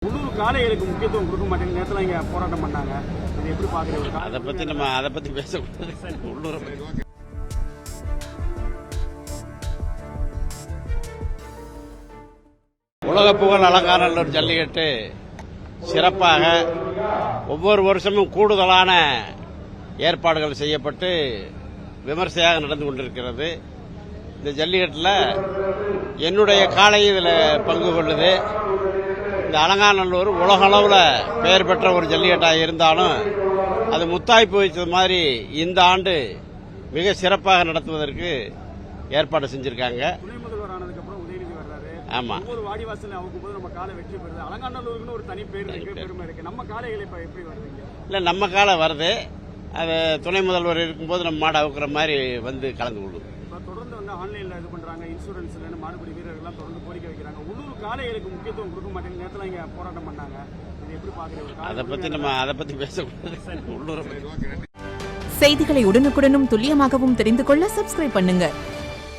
உள்ளூர் காளைகளுக்கு முக்கியத்துவம் கொடுக்க மாட்டேங்க நேரத்தில் இங்கே போராட்டம் பண்ணாங்க. இது எப்படி பார்க்குறீங்க? அதை பற்றி பேசக்கூடாது. உள்ளூர் உலக புகழ் அலங்காநல்லூர் ஜல்லிக்கட்டு சிறப்பாக ஒவ்வொரு வருஷமும் கூடுதலான ஏற்பாடுகள் செய்யப்பட்டு விமர்சையாக நடந்து கொண்டிருக்கிறது. இந்த ஜல்லிக்கட்டில் என்னுடைய காளை இதில் பங்கு கொள்ளுது. இந்த அலங்காநல்லூர் உலகளவில் பெயர் பெற்ற ஒரு ஜல்லிக்கட்டாக இருந்தாலும் அது முத்தாய்ப்பு வைத்தது மாதிரி இந்த ஆண்டு மிக சிறப்பாக நடத்துவதற்கு ஏற்பாடு செஞ்சிருக்காங்க. துணை முதல்வர் ஆனதுக்கப்புறம் உதயநிதி வர்றாரு. ஆமா, ஒவ்வொரு வாடிவாசல் அவங்க போது நம்ம காலை வெற்றி பெறுது. அலங்காநல்லூருக்குன்னு ஒரு தனி பேர் இருக்கு, பெருமை இருக்கு. நம்ம காளைகளை இப்போ எப்படி வருவீங்க? இல்லை, நம்ம காலை வருது. அது துணை முதல்வர் இருக்கும்போது நம்ம மாடு அவுக்குற மாதிரி வந்து கலந்து கொள்ளும். இப்போ தொடர்ந்து வந்து ஆன்லைனில் இது பண்ணுறாங்க, இன்சூரன்ஸ் இல்லைன்னு மாடுபிடி வீரர்கள்லாம் தொடர்ந்து கோரிக்கை வைக்கிறாங்க. உள்ளூர் காளைகளுக்கு முக்கியத்துவம் கொடுக்க மாட்டேங்க நேரத்தில் இங்கே போராட்டம் பண்ணாங்க. இது எப்படி பார்க்குறீங்க? அதை பற்றி பேசக்கூடாது. உள்ளூர் செய்திகளை உடனுக்குடனும் துல்லியமாகவும் தெரிந்து கொள்ள சப்ஸ்கிரைப் பண்ணுங்க.